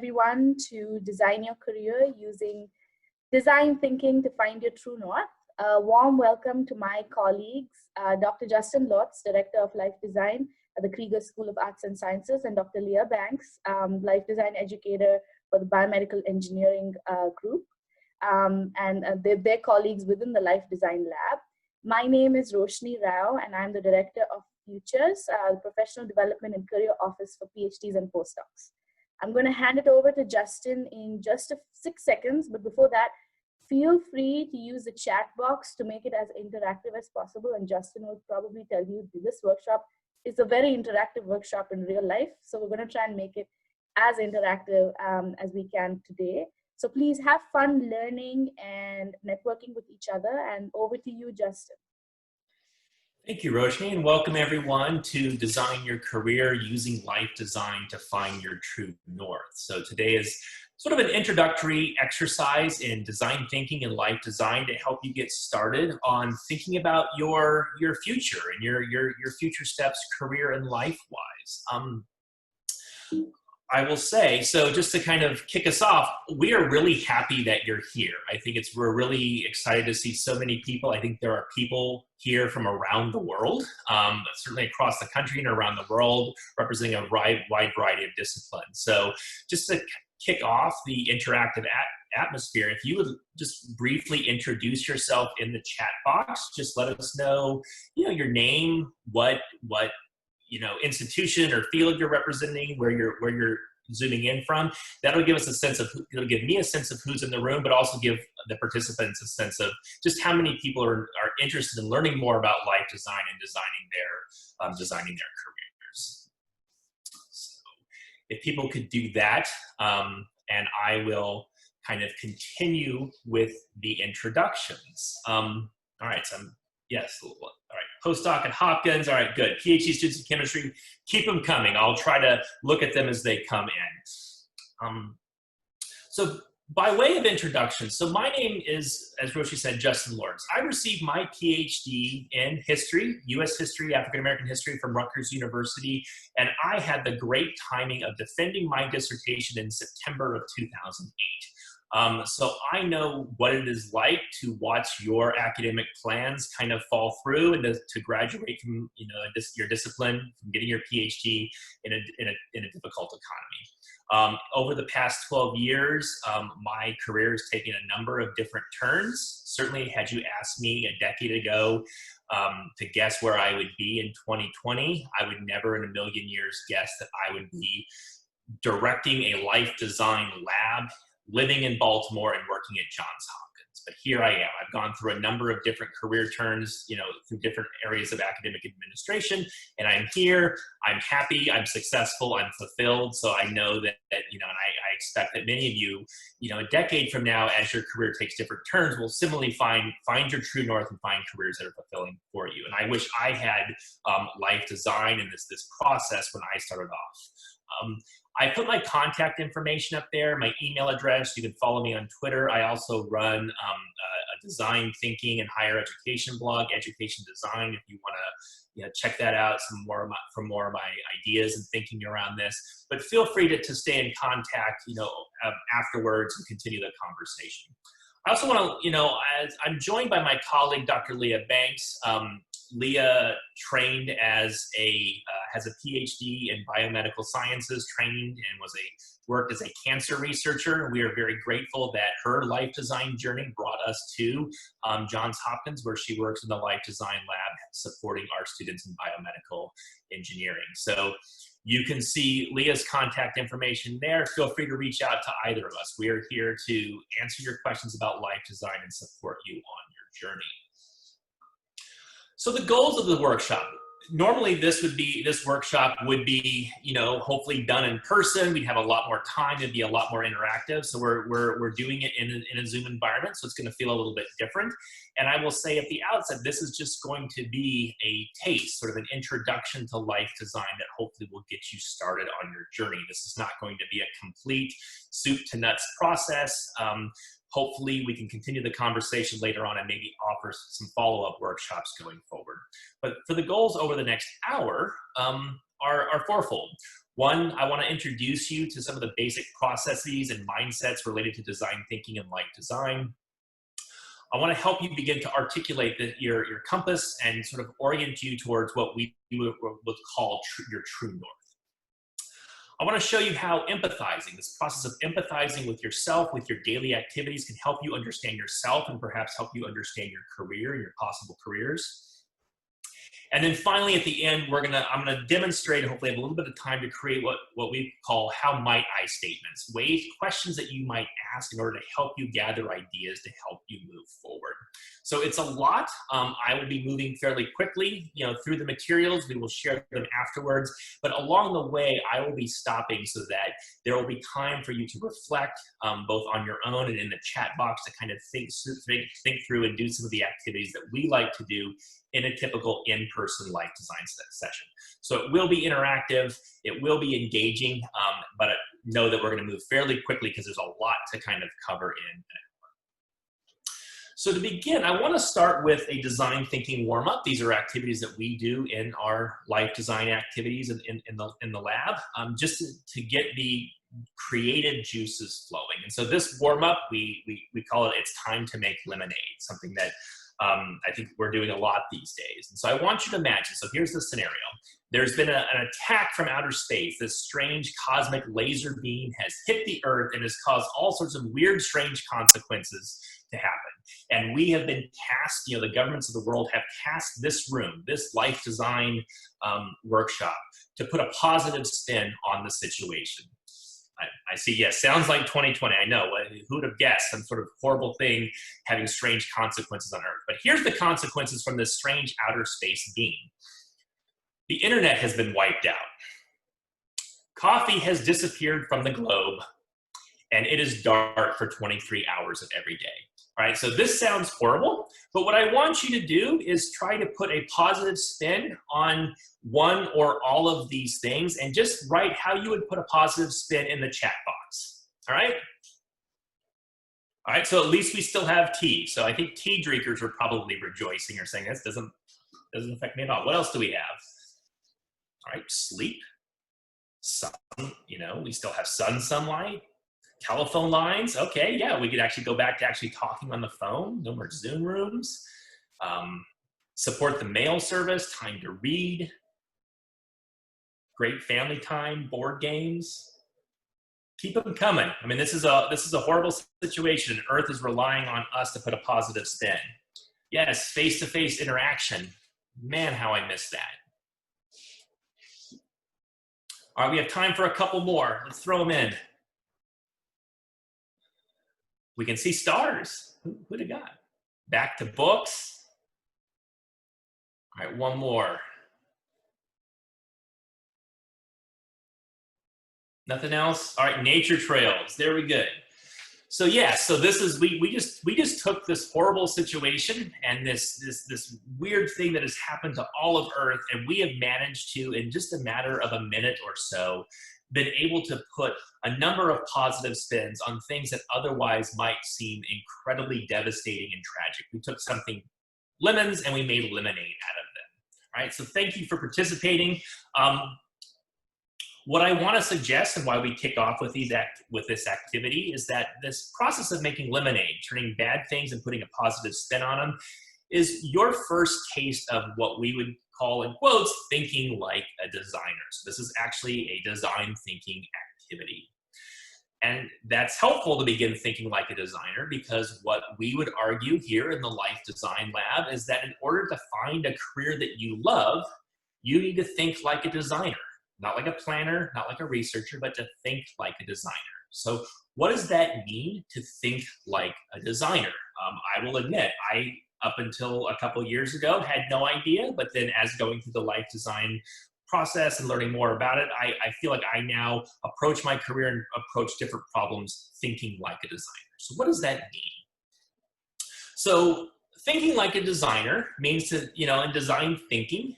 Everyone to design your career using design thinking to find your true north. A warm welcome to my colleagues, Dr. Justin Lotz, Director of Life Design at the Krieger School of Arts and Sciences, and Dr. Leah Banks, Life Design Educator for the Biomedical Engineering Group, and their colleagues within the Life Design Lab. My name is Roshni Rao, and I'm the Director of Futures, the Professional Development and Career Office for PhDs and postdocs. I'm going to hand it over to Justin in just 6 seconds, but before that, feel free to use the chat box to make it as interactive as possible, and Justin will probably tell you this workshop is a very interactive workshop in real life, so we're going to try and make it as interactive as we can today. So please have fun learning and networking with each other, and over to you, Justin. Thank you, Roshni, and welcome everyone to Design Your Career Using Life Design to Find Your True North. So today is sort of an introductory exercise in design thinking and life design to help you get started on thinking about your future and your future steps, career and life-wise. I will say, so just to kind of kick us off, we are really happy that you're here. I think we're really excited to see so many people. I think there are people here from around the world, certainly across the country and around the world, representing a wide variety of disciplines. So just to kick off the interactive atmosphere, if you would just briefly introduce yourself in the chat box, just let us know, your name, what institution or field you're representing, where you're zooming in from. That'll give us a sense of, it'll give me a sense of who's in the room, but also give the participants a sense of just how many people are interested in learning more about life design and designing their careers. So if people could do that, and I will kind of continue with the introductions. All right, so yes, all right. Postdoc at Hopkins, all right, good. PhD students in chemistry, keep them coming. I'll try to look at them as they come in. So by way of introduction, so my name is, as Roshi said, Justin Lawrence. I received my PhD in history, US history, African American history from Rutgers University, and I had the great timing of defending my dissertation in September of 2008. So I know what it is like to watch your academic plans kind of fall through and to graduate from your discipline, from getting your PhD in a difficult economy. Over the past 12 years, my career has taken a number of different turns. Certainly, had you asked me a decade ago to guess where I would be in 2020, I would never in a million years guess that I would be directing a life design lab, living in Baltimore and working at Johns Hopkins. But here I am. I've gone through a number of different career turns, through different areas of academic administration, and I'm here, I'm happy, I'm successful, I'm fulfilled. So I know that and I expect that many of you, a decade from now, as your career takes different turns, will similarly find your true north and find careers that are fulfilling for you. And I wish I had life design and this process when I started off. I put my contact information up there, my email address. You can follow me on Twitter. I also run a design thinking and higher education blog, Education Design, if you want to check that out, for more of my ideas and thinking around this. But feel free to stay in contact, afterwards and continue the conversation. I also want to, as I'm joined by my colleague, Dr. Leah Banks. Leah trained has a PhD in biomedical sciences, trained and worked as a cancer researcher. We are very grateful that her life design journey brought us to Johns Hopkins, where she works in the life design lab, supporting our students in biomedical engineering. So you can see Leah's contact information there. Feel free to reach out to either of us. We are here to answer your questions about life design and support you on your journey. So the goals of the workshop. Normally this workshop would be, hopefully done in person. We'd have a lot more time. It'd be a lot more interactive. So we're doing it in a Zoom environment. So it's going to feel a little bit different. And I will say at the outset, this is just going to be a taste, sort of an introduction to life design that hopefully will get you started on your journey. This is not going to be a complete soup to nuts process. Hopefully we can continue the conversation later on and maybe offer some follow-up workshops going forward. But for the goals over the next hour, are fourfold. One, I want to introduce you to some of the basic processes and mindsets related to design thinking and life design. I want to help you begin to articulate your compass and sort of orient you towards what we would call your true north. I want to show you how empathizing, this process of empathizing with yourself, with your daily activities, can help you understand yourself and perhaps help you understand your career and your possible careers. And then finally, at the end, I'm gonna demonstrate and hopefully have a little bit of time to create what we call how might I statements, questions that you might ask in order to help you gather ideas to help you move forward. So it's a lot. I will be moving fairly quickly, through the materials. We will share them afterwards, but along the way, I will be stopping so that there will be time for you to reflect both on your own and in the chat box to kind of think through and do some of the activities that we like to do in a typical in-person life design session. So it will be interactive, it will be engaging, but know that we're gonna move fairly quickly because there's a lot to kind of cover in. So to begin, I wanna start with a design thinking warm-up. These are activities that we do in our life design activities in the lab, just to get the creative juices flowing. And so this warm-up, we call it It's Time to Make Lemonade, something that I think we're doing a lot these days. And so I want you to imagine, so here's the scenario. There's been an attack from outer space. This strange cosmic laser beam has hit the Earth and has caused all sorts of weird, strange consequences to happen. And we have been tasked, the governments of the world have tasked this room, this life design workshop, to put a positive spin on the situation. I see, yes, sounds like 2020. I know, who would have guessed some sort of horrible thing having strange consequences on Earth. But here's the consequences from this strange outer space beam. The internet has been wiped out. Coffee has disappeared from the globe, and it is dark for 23 hours of every day. All right, so this sounds horrible, but what I want you to do is try to put a positive spin on one or all of these things and just write how you would put a positive spin in the chat box, all right? All right, so at least we still have tea. So I think tea drinkers are probably rejoicing or saying, this doesn't affect me at all. What else do we have? All right, sleep, sun, we still have sunlight. Telephone lines, okay, yeah, we could actually go back to actually talking on the phone, no more Zoom rooms. Support the mail service, time to read. Great family time, board games. Keep them coming. I mean, this is a horrible situation. Earth is relying on us to put a positive spin. Yes, face-to-face interaction. Man, how I miss that. All right, we have time for a couple more. Let's throw them in. We can see stars. Who'd have got? Back to books. All right, one more. Nothing else? All right, nature trails. There we go. So yeah, so this is we just took this horrible situation and this weird thing that has happened to all of Earth, and we have managed to, in just a matter of a minute or so, been able to put a number of positive spins on things that otherwise might seem incredibly devastating and tragic. We took something, lemons, and we made lemonade out of them. All right, so thank you for participating. What I want to suggest and why we kick off with this activity is that this process of making lemonade, turning bad things and putting a positive spin on them, is your first taste of what we would call, in quotes, thinking like a designer. So this is actually a design thinking activity. And that's helpful to begin thinking like a designer, because what we would argue here in the Life Design Lab is that in order to find a career that you love, you need to think like a designer, not like a planner, not like a researcher, but to think like a designer. So what does that mean, to think like a designer? I will admit, up until a couple years ago, had no idea, but then as going through the life design process and learning more about it, I feel like I now approach my career and approach different problems thinking like a designer. So what does that mean? So thinking like a designer means to, in design thinking,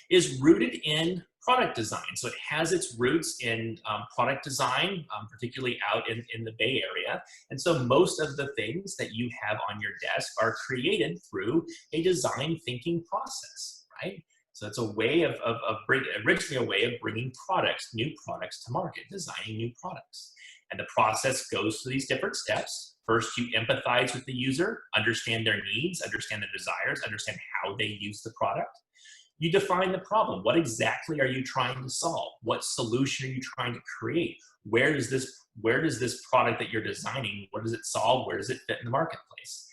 is rooted in product design. So it has its roots in product design, particularly out in the Bay Area. And so most of the things that you have on your desk are created through a design thinking process, right? So it's a way originally a way of bringing new products to market, designing new products. And the process goes through these different steps. First, you empathize with the user, understand their needs, understand their desires, understand how they use the product. You define the problem. What exactly are you trying to solve? What solution are you trying to create? Where does this product that you're designing, where does it solve? Where does it fit in the marketplace?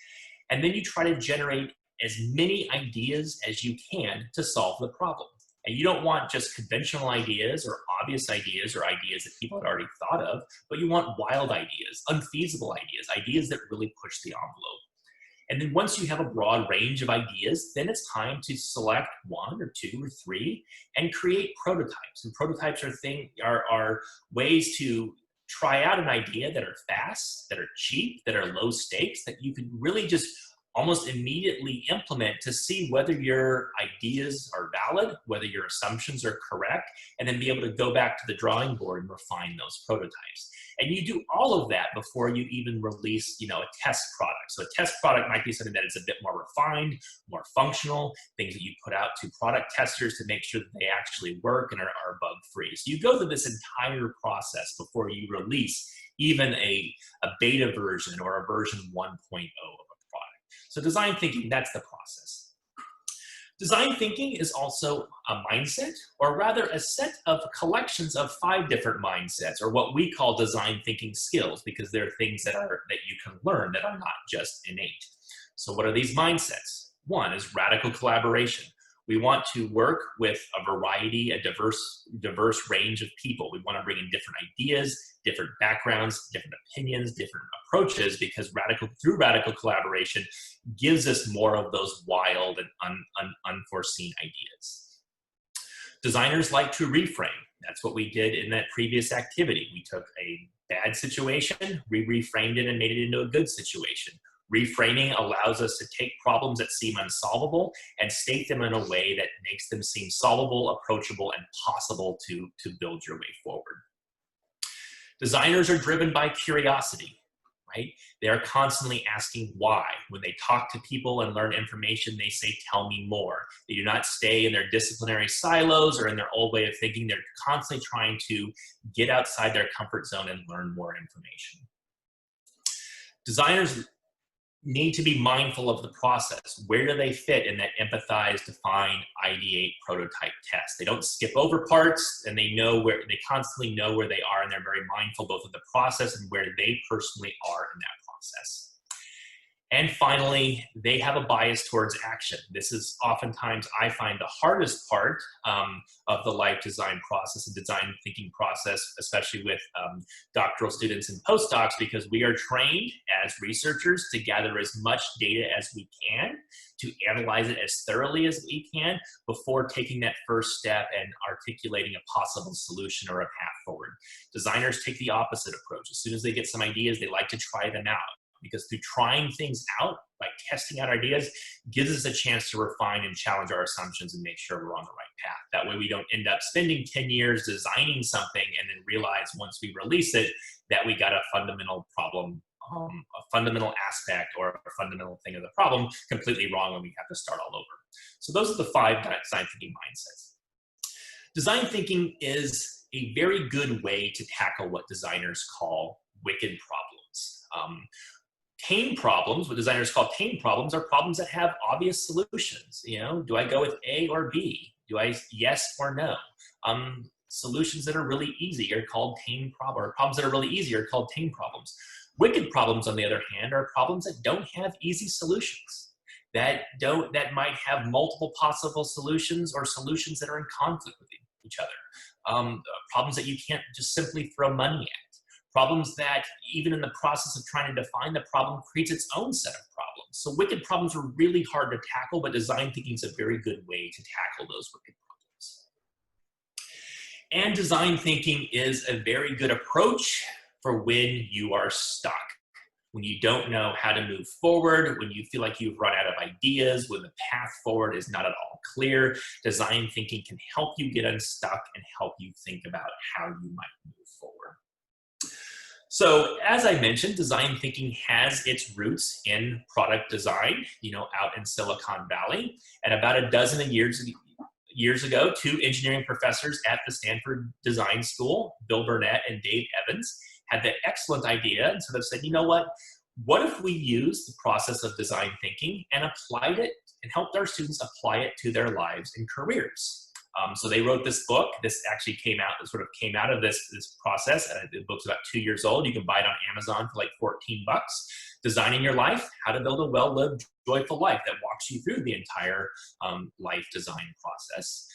And then you try to generate as many ideas as you can to solve the problem. And you don't want just conventional ideas or obvious ideas or ideas that people had already thought of, but you want wild ideas, unfeasible ideas, ideas that really push the envelope. And then once you have a broad range of ideas, then it's time to select 1 or 2 or 3 and create prototypes. And prototypes are ways to try out an idea that are fast, that are cheap, that are low stakes, that you can really just almost immediately implement to see whether your ideas are valid, whether your assumptions are correct, and then be able to go back to the drawing board and refine those prototypes. And you do all of that before you even release, a test product. So a test product might be something that is a bit more refined, more functional, things that you put out to product testers to make sure that they actually work and are bug-free. So you go through this entire process before you release even a beta version or a version 1.0 of a product. So design thinking, that's the process. Design thinking is also a mindset, or rather a set of collections of 5 different mindsets, or what we call design thinking skills, because they're things that you can learn that are not just innate. So what are these mindsets? 1 is radical collaboration. We want to work with a diverse range of people. We want to bring in different ideas, different backgrounds, different opinions, different approaches, because through radical collaboration gives us more of those wild and unforeseen ideas. Designers like to reframe. That's what we did in that previous activity. We took a bad situation, we reframed it and made it into a good situation. Reframing allows us to take problems that seem unsolvable and state them in a way that makes them seem solvable, approachable, and possible to build your way forward. Designers are driven by curiosity, right? They are constantly asking why. When they talk to people and learn information, they say, tell me more. They do not stay in their disciplinary silos or in their old way of thinking. They're constantly trying to get outside their comfort zone and learn more information. Designers need to be mindful of the process. Where do they fit in that empathize, define, ideate, prototype, test? They don't skip over parts, and they constantly know where they are, and they're very mindful both of the process and where they personally are in that process. And finally, they have a bias towards action. This is oftentimes, I find, the hardest part of the life design process and design thinking process, especially with doctoral students and postdocs, because we are trained as researchers to gather as much data as we can, to analyze it as thoroughly as we can before taking that first step and articulating a possible solution or a path forward. Designers take the opposite approach. As soon as they get some ideas, they like to try them out, because through trying things out, by testing out ideas, gives us a chance to refine and challenge our assumptions and make sure we're on the right path. That way we don't end up spending 10 years designing something and then realize once we release it that we got a fundamental problem, a fundamental aspect or a fundamental thing of the problem completely wrong, and we have to start all over. So those are the 5 design thinking mindsets. Design thinking is a very good way to tackle what designers call wicked problems. Tame problems, what designers call tame problems, are problems that have obvious solutions. Do I go with A or B? Do I yes or no? Solutions that are really easy are called tame problems, or problems that are really easy are called tame problems. Wicked problems, on the other hand, are problems that don't have easy solutions, that might have multiple possible solutions, or solutions that are in conflict with each other. Problems that you can't just simply throw money at. Problems that, even in the process of trying to define the problem, creates its own set of problems. So wicked problems are really hard to tackle, but design thinking is a very good way to tackle those wicked problems. And design thinking is a very good approach for when you are stuck, when you don't know how to move forward, when you feel like you've run out of ideas, when the path forward is not at all clear. Design thinking can help you get unstuck and help you think about how you might move forward. So as I mentioned, design thinking has its roots in product design, out in Silicon Valley. And about a dozen years years ago, two engineering professors at the Stanford Design School, Bill Burnett and Dave Evans, had the excellent idea. And so they said, you know what if we use the process of design thinking and applied it and helped our students apply it to their lives and careers? So they wrote this book. This actually came out of this process. The book's about 2 years old. You can buy it on Amazon for like $14. Designing Your Life: How to Build a Well-Lived, Joyful Life, that walks you through the entire life design process.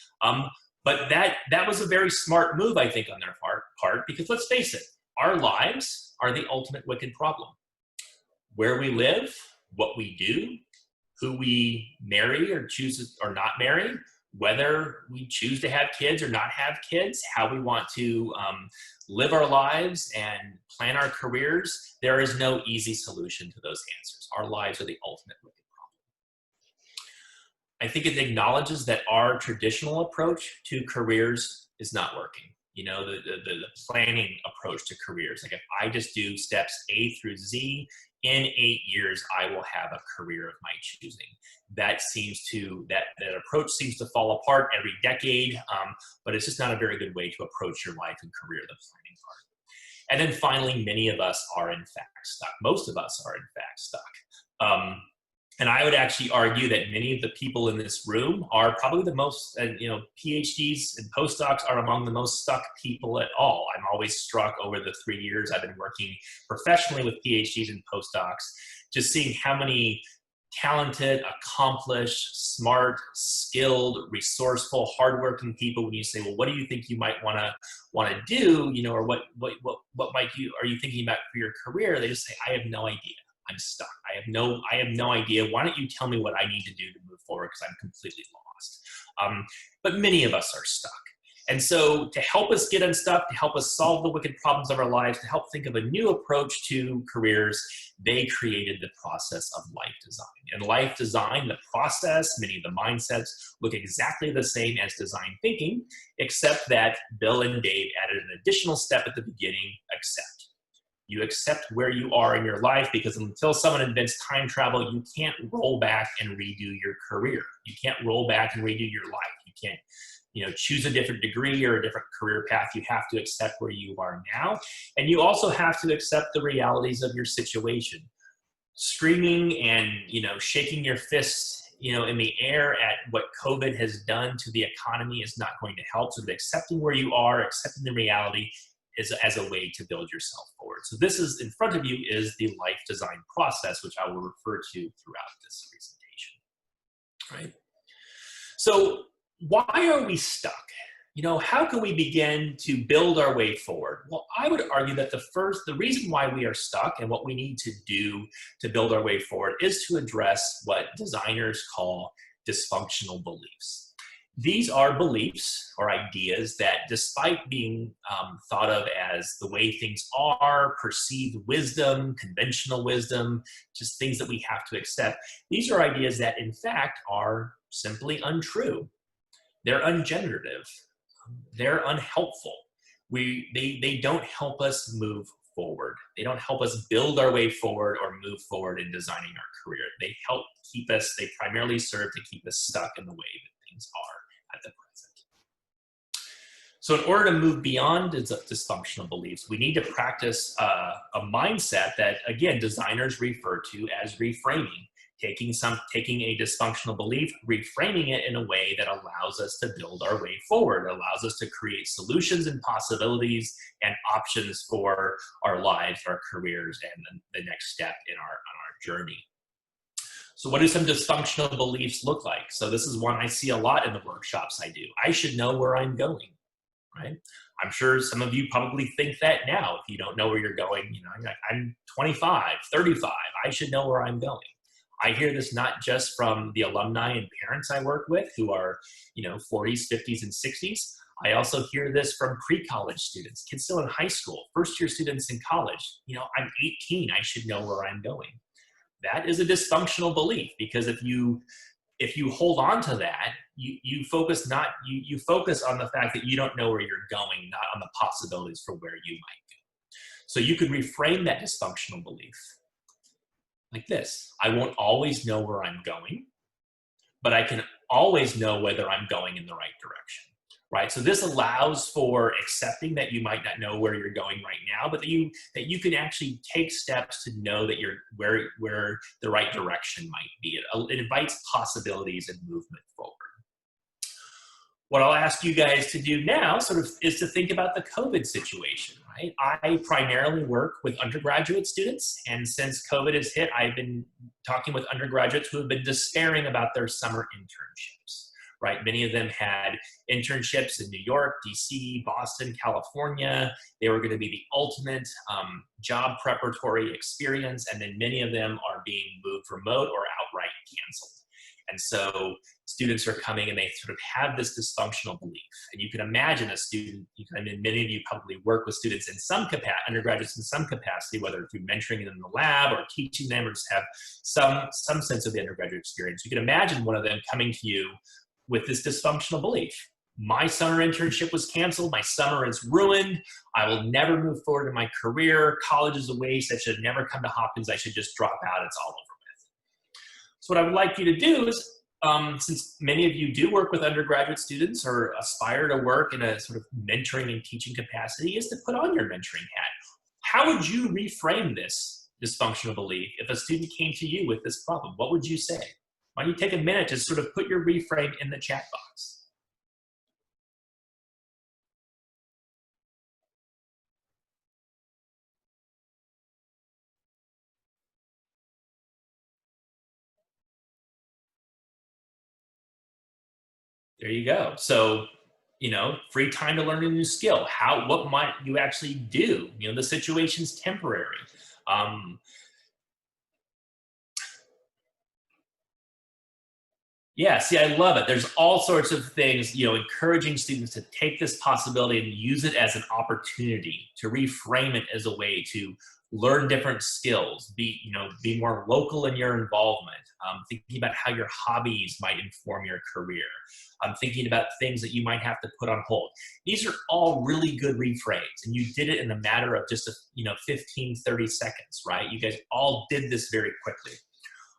But that was a very smart move, I think, on their part, because let's face it, our lives are the ultimate wicked problem. Where we live, what we do, who we marry or choose or not marry, whether we choose to have kids or not have kids, how we want to live our lives and plan our careers, there is no easy solution to those answers. Our lives are the ultimate wicked problem. I think it acknowledges that our traditional approach to careers is not working. You know, the planning approach to careers. Like, if I just do steps A through Z, in 8 years, I will have a career of my choosing. That approach seems to fall apart every decade, but it's just not a very good way to approach your life and career, the planning part. And then finally, many of us are in fact stuck. Most of us are in fact stuck. And I would actually argue that many of the people in this room are probably the most, PhDs and postdocs are among the most stuck people at all. I'm always struck over the 3 years I've been working professionally with PhDs and postdocs, just seeing how many talented, accomplished, smart, skilled, resourceful, hardworking people, when you say, well, what do you think you might want to do, or what are you thinking about for your career? They just say, I have no idea. I'm stuck. I have no idea. Why don't you tell me what I need to do to move forward, because I'm completely lost. But many of us are stuck. And so to help us get unstuck, to help us solve the wicked problems of our lives, to help think of a new approach to careers, they created the process of life design. And life design, the process, many of the mindsets look exactly the same as design thinking, except that Bill and Dave added an additional step at the beginning: accept. You accept where you are in your life, because until someone invents time travel, you can't roll back and redo your career. You can't roll back and redo your life. You can't, choose a different degree or a different career path. You have to accept where you are now. And you also have to accept the realities of your situation. Screaming and, shaking your fists, in the air at what COVID has done to the economy is not going to help. So accepting where you are, accepting the reality, as a way to build yourself forward. So this is in front of you is the life design process, which I will refer to throughout this presentation. Right? So why are we stuck? How can we begin to build our way forward? Well, I would argue that the reason why we are stuck and what we need to do to build our way forward is to address what designers call dysfunctional beliefs. These are beliefs or ideas that, despite being thought of as the way things are, perceived wisdom, conventional wisdom, just things that we have to accept, these are ideas that in fact are simply untrue. They're ungenerative. They're unhelpful. They don't help us move forward. They don't help us build our way forward or move forward in designing our career. They primarily serve to keep us stuck in the way that things are at the present. So in order to move beyond dysfunctional beliefs, we need to practice a mindset that, again, designers refer to as reframing. Taking a dysfunctional belief, reframing it in a way that allows us to build our way forward, allows us to create solutions and possibilities and options for our lives, our careers, and the next step on our journey. So what do some dysfunctional beliefs look like? So this is one I see a lot in the workshops I do. I should know where I'm going, right? I'm sure some of you probably think that now. If you don't know where you're going, I'm 25, 35, I should know where I'm going. I hear this not just from the alumni and parents I work with who are, 40s, 50s, and 60s. I also hear this from pre-college students, kids still in high school, first-year students in college. I'm 18, I should know where I'm going. That is a dysfunctional belief, because if you hold on to that, you focus on the fact that you don't know where you're going, not on the possibilities for where you might go. So you could reframe that dysfunctional belief like this: I won't always know where I'm going, but I can always know whether I'm going in the right direction, right? So this allows for accepting that you might not know where you're going right now, but that you can actually take steps to know that you're where the right direction might be. It invites possibilities and movement forward. What I'll ask you guys to do now sort of is to think about the COVID situation, right? I primarily work with undergraduate students, and since COVID has hit, I've been talking with undergraduates who have been despairing about their summer internships, right? Many of them had internships in New York, DC, Boston, California. They were going to be the ultimate job preparatory experience, and then many of them are being moved remote or outright canceled. And so students are coming and they sort of have this dysfunctional belief. And you can imagine a student, I mean, many of you probably work with students in some capacity, undergraduates in some capacity, whether through mentoring them in the lab or teaching them or just have some sense of the undergraduate experience. You can imagine one of them coming to you with this dysfunctional belief. My summer internship was canceled. My summer is ruined. I will never move forward in my career. College is a waste. I should never come to Hopkins. I should just drop out. It's all over. So what I would like you to do is, since many of you do work with undergraduate students or aspire to work in a sort of mentoring and teaching capacity, is to put on your mentoring hat. How would you reframe this dysfunctional belief if a student came to you with this problem? What would you say? Why don't you take a minute to sort of put your reframe in the chat box? There you go. So, free time to learn a new skill. What might you actually do? The situation's temporary. Yeah, see, I love it. There's all sorts of things, encouraging students to take this possibility and use it as an opportunity to reframe it as a way to learn different skills, be more local in your involvement, thinking about how your hobbies might inform your career, thinking about things that you might have to put on hold. These are all really good reframes, and you did it in a matter of just 15, 30 seconds, right? You guys all did this very quickly.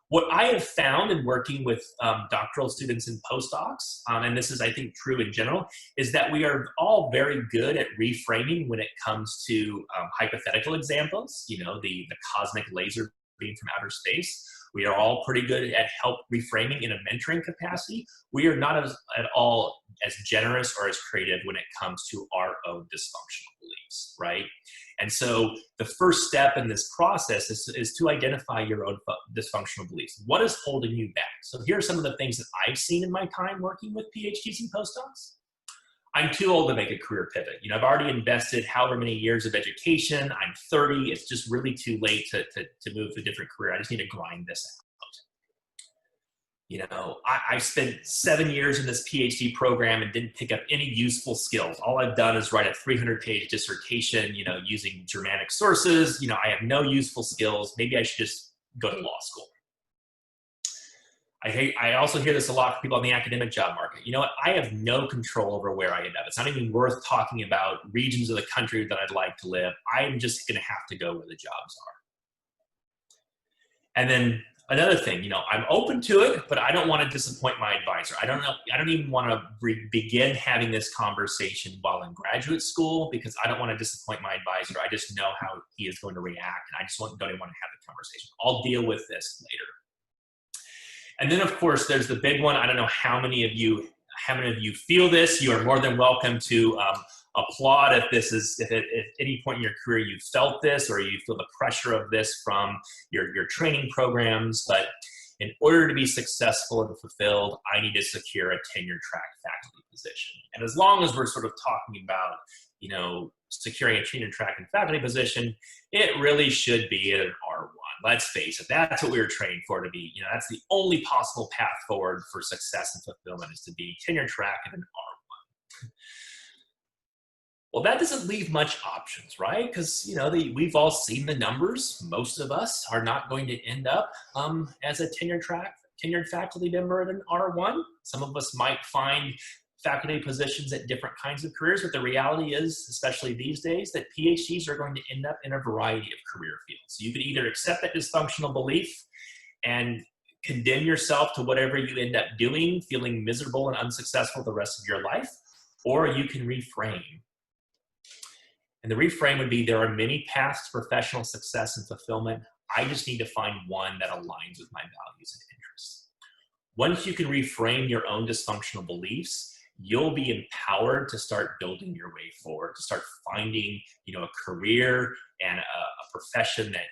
What I have found in working with doctoral students and postdocs, and this is, I think, true in general, is that we are all very good at reframing when it comes to hypothetical examples, the cosmic laser beam from outer space. We are all pretty good at help reframing in a mentoring capacity. We are not at all as generous or as creative when it comes to our own dysfunctional beliefs, right? And so the first step in this process is to identify your own dysfunctional beliefs. What is holding you back? So here are some of the things that I've seen in my time working with PhDs and postdocs. I'm too old to make a career pivot. I've already invested however many years of education. I'm 30. It's just really too late to move to a different career. I just need to grind this out. I spent 7 years in this PhD program and didn't pick up any useful skills. All I've done is write a 300-page dissertation, using Germanic sources. I have no useful skills. Maybe I should just go to law school. I also hear this a lot from people in the academic job market. You know what? I have no control over where I end up. It's not even worth talking about regions of the country that I'd like to live. I'm just going to have to go where the jobs are. And then another thing, I'm open to it, but I don't want to disappoint my advisor. I don't even want to begin having this conversation while in graduate school because I don't want to disappoint my advisor. I just know how he is going to react, and I just don't even want to have the conversation. I'll deal with this later. And then, of course, there's the big one. I don't know how many of you feel this. You are more than welcome to applaud if at any point in your career you felt this or you feel the pressure of this from your training programs. But in order to be successful and fulfilled, I need to secure a tenure track faculty position. And as long as we're sort of talking about, securing a tenure track and faculty position, it really should be an R1. Let's face it, that's what we were trained for to be. That's the only possible path forward for success and fulfillment is to be tenure track and an R1. Well, that doesn't leave much options, right? Because, we've all seen the numbers. Most of us are not going to end up as a tenured faculty member at an R1. Some of us might find faculty positions at different kinds of careers, but the reality is, especially these days, that PhDs are going to end up in a variety of career fields. So you can either accept that dysfunctional belief and condemn yourself to whatever you end up doing, feeling miserable and unsuccessful the rest of your life, or you can reframe. And the reframe would be, there are many paths to professional success and fulfillment. I just need to find one that aligns with my values and interests. Once you can reframe your own dysfunctional beliefs, you'll be empowered to start building your way forward, to start finding, a career and a profession that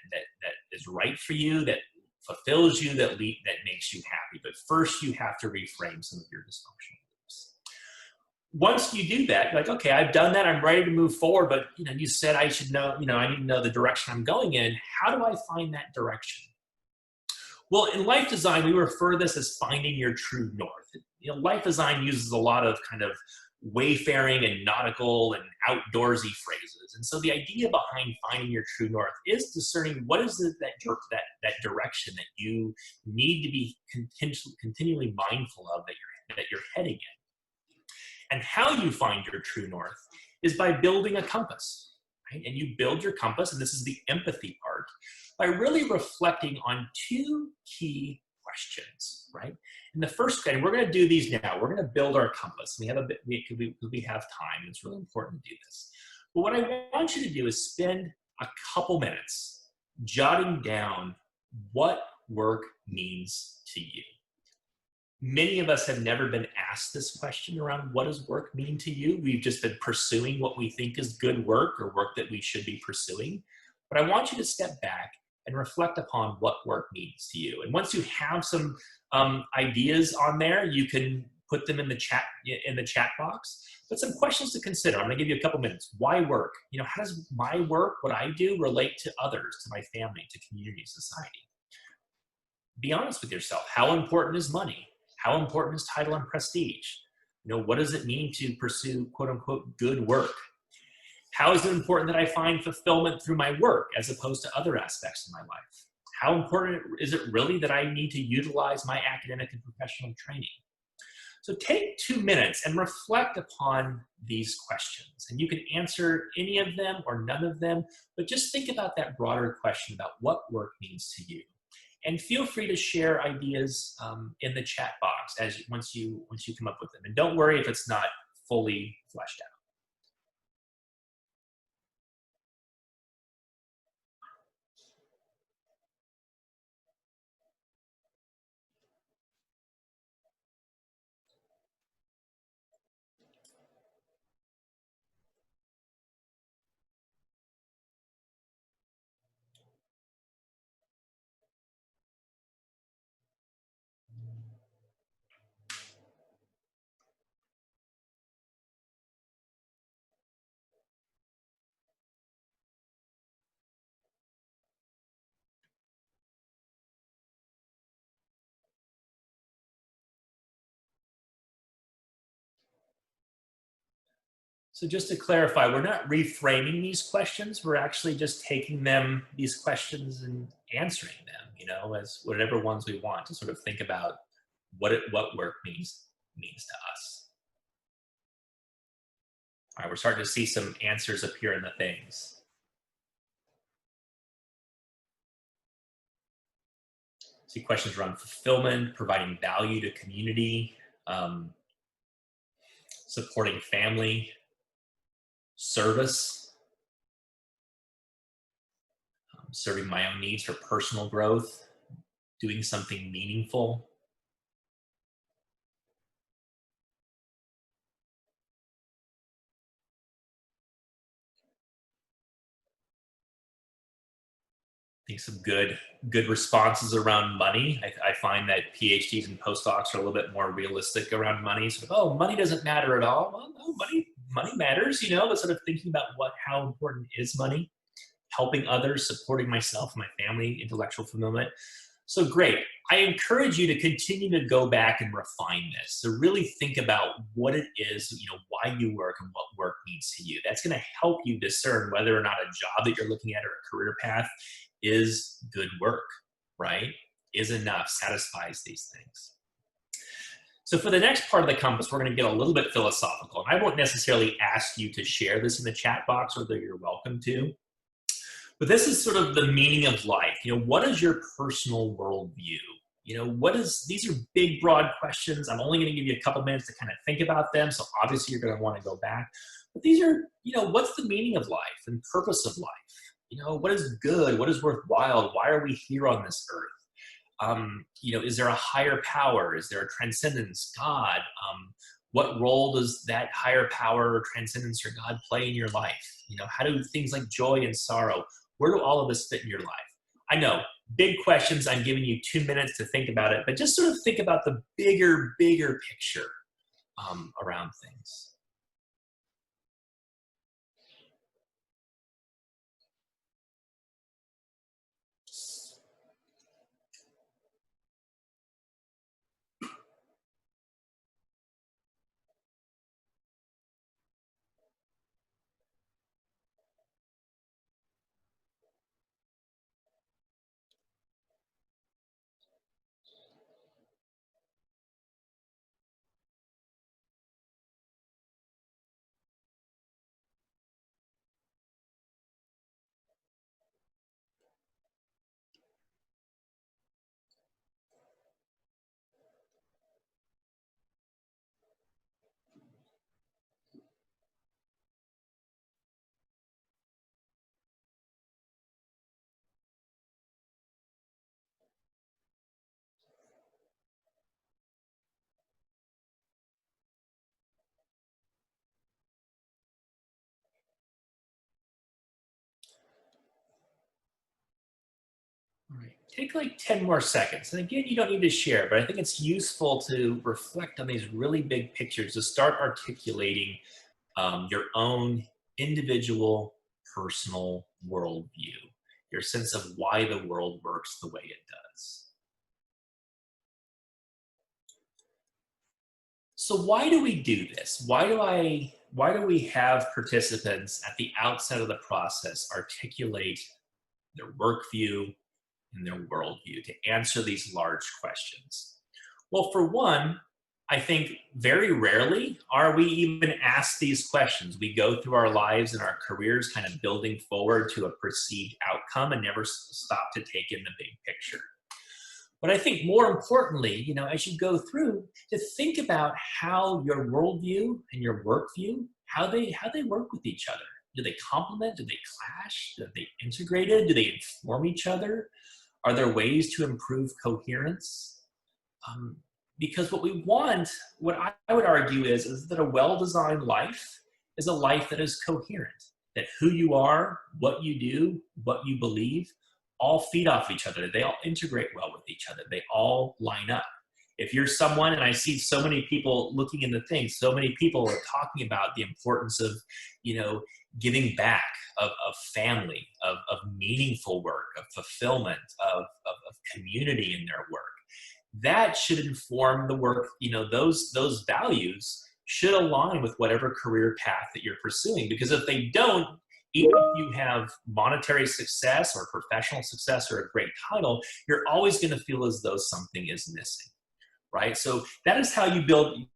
is right for you, that fulfills you, that makes you happy. But first, you have to reframe some of your dysfunctional beliefs. Once you do that, you're like, okay, I've done that, I'm ready to move forward, but you said I should know, I need to know the direction I'm going in. How do I find that direction? Well, in life design, we refer this as finding your true north. Life design uses a lot of kind of wayfaring and nautical and outdoorsy phrases. And so the idea behind finding your true north is discerning what is it that direction that you need to be continually mindful of that you're heading in. And how you find your true north is by building a compass, right? And you build your compass, and this is the empathy part, by really reflecting on two key questions, right? And the first, and we're going to do these now. We're going to build our compass. We have we have time. It's really important to do this. But what I want you to do is spend a couple minutes jotting down what work means to you. Many of us have never been asked this question around, what does work mean to you? We've just been pursuing what we think is good work or work that we should be pursuing. But I want you to step back and reflect upon what work means to you. And once you have some ideas on there, you can put them in the chat box. But some questions to consider. I'm going to give you a couple minutes. Why work? How does my work, what I do, relate to others, to my family, to community, society? Be honest with yourself. How important is money? How important is title and prestige? What does it mean to pursue, quote unquote, good work? How is it important that I find fulfillment through my work as opposed to other aspects of my life? How important is it really that I need to utilize my academic and professional training? So take 2 minutes and reflect upon these questions. And you can answer any of them or none of them, but just think about that broader question about what work means to you. And feel free to share ideas in the chat box once you come up with them. And don't worry if it's not fully fleshed out. So just to clarify, we're not reframing these questions. We're actually just taking these questions and answering them, as whatever ones we want to sort of think about what work means to us. All right, we're starting to see some answers appear in the things. See questions around fulfillment, providing value to community, supporting family, service, serving my own needs for personal growth, doing something meaningful. I think some good responses around money. I find that PhDs and postdocs are a little bit more realistic around money. Sort of, oh, money doesn't matter at all. Well, no, money matters, but sort of thinking about how important is money, helping others, supporting myself, my family, intellectual fulfillment. So great. I encourage you to continue to go back and refine this. So really think about what it is, why you work and what work means to you. That's going to help you discern whether or not a job that you're looking at or a career path is good work, right? Is enough, satisfies these things. So for the next part of the compass, we're going to get a little bit philosophical. And I won't necessarily ask you to share this in the chat box, although you're welcome to. But this is sort of the meaning of life. What is your personal worldview? You know, these are big, broad questions. I'm only going to give you a couple minutes to kind of think about them. So obviously you're going to want to go back. But these are, you know, what's the meaning of life and purpose of life? You know, what is good? What is worthwhile? Why are we here on this earth? You know, is there a higher power? Is there a transcendence, God? What role does that higher power or transcendence or God play in your life? You know, how do things like joy and sorrow, where do all of this fit in your life? I know, big questions. I'm giving you 2 minutes to think about it, but just sort of think about the bigger picture around things. All right. Take like 10 more seconds. And again, you don't need to share, but I think it's useful to reflect on these really big pictures to start articulating your own individual personal worldview, your sense of why the world works the way it does. So why do we do this? Why do we have participants at the outset of the process articulate their work view and their worldview to answer these large questions? Well, for one, I think very rarely are we even asked these questions. We go through our lives and our careers kind of building forward to a perceived outcome and never stop to take in the big picture. But I think more importantly, you know, as you go through, to think about how your worldview and your work view, how they work with each other. Do they complement? Do they clash? Are they integrated? Do they inform each other? Are there ways to improve coherence? Because what we want, what I would argue is that a well-designed life is a life that is coherent, that who you are, what you do, what you believe, all feed off each other. They all integrate well with each other. They all line up. If you're someone, and I see so many people looking into things, so many people are talking about the importance of, you know, giving back, of family, of meaningful work, of fulfillment, of community in their work. That should inform the work, you know, those values should align with whatever career path that you're pursuing. Because if they don't, even if you have monetary success or professional success or a great title, you're always going to feel as though something is missing, right? So that is how you build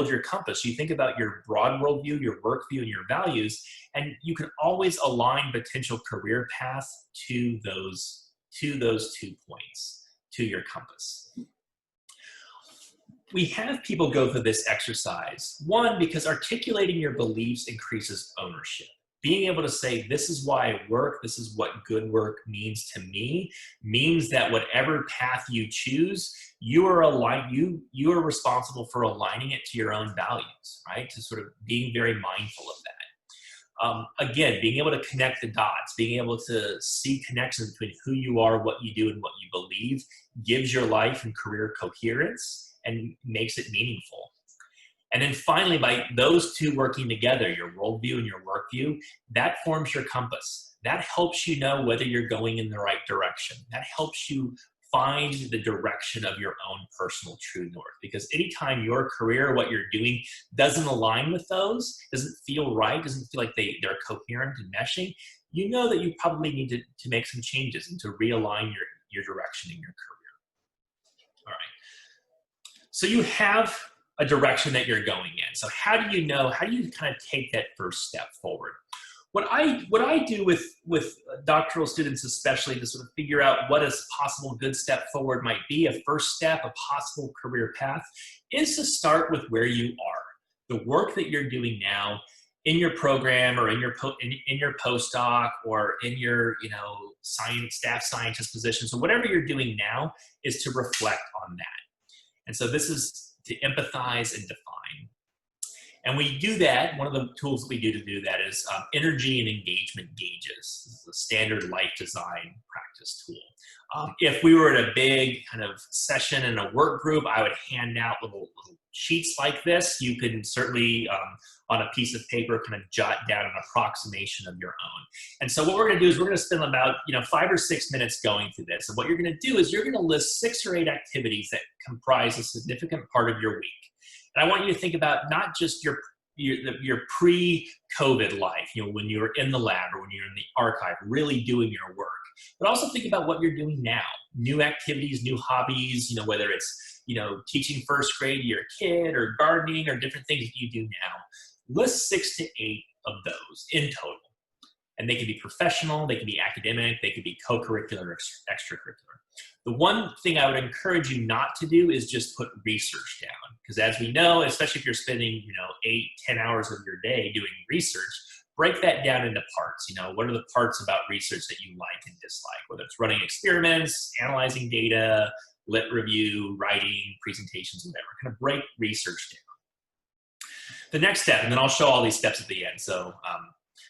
your compass. You think about your broad worldview, your work view, and your values, and you can always align potential career paths to those 2 points, to your compass. We have people go through this exercise, one, because articulating your beliefs increases ownership. Being able to say, this is why I work, this is what good work means to me, means that whatever path you choose, you are responsible for aligning it to your own values, right? To sort of being very mindful of that. Again, being able to connect the dots, being able to see connections between who you are, what you do, and what you believe gives your life and career coherence and makes it meaningful. And then finally, by those 2 working together, your worldview and your work view, that forms your compass. That helps you know whether you're going in the right direction. That helps you find the direction of your own personal true north. Because anytime your career, what you're doing, doesn't align with those, doesn't feel right, doesn't feel like they're coherent and meshing, you know that you probably need to make some changes and to realign your direction in your career. All right. So you have a direction that you're going in. So how do you kind of take that first step forward? what I do with doctoral students, especially to sort of figure out what a possible good step forward might be, a first step, a possible career path, is to start with where you are. The work that you're doing now in your program or in your postdoc or in your staff scientist position. So whatever you're doing now is to reflect on that. And so this is to empathize and define. And we do that, one of the tools that we do to do that is energy and engagement gauges. This is a standard life design practice tool. If we were at a big kind of session in a work group, I would hand out little sheets like this. You can certainly, on a piece of paper, kind of jot down an approximation of your own. And so what we're gonna do is we're gonna spend about 5 or 6 minutes going through this. And what you're gonna do is you're gonna list 6 or 8 activities that comprise a significant part of your week. And I want you to think about not just your pre-COVID life, when you were in the lab or when you're in the archive, really doing your work, but also think about what you're doing now, new activities, new hobbies, whether it's, teaching first grade to your kid or gardening or different things that you do now. List 6 to 8 of those in total. And they can be professional, they can be academic, they could be co-curricular or extracurricular. The one thing I would encourage you not to do is just put research down. Because as we know, especially if you're spending 8, 10 hours of your day doing research, break that down into parts. What are the parts about research that you like and dislike? Whether it's running experiments, analyzing data, lit review, writing, presentations, whatever. Kind of break research down. The next step, and then I'll show all these steps at the end. So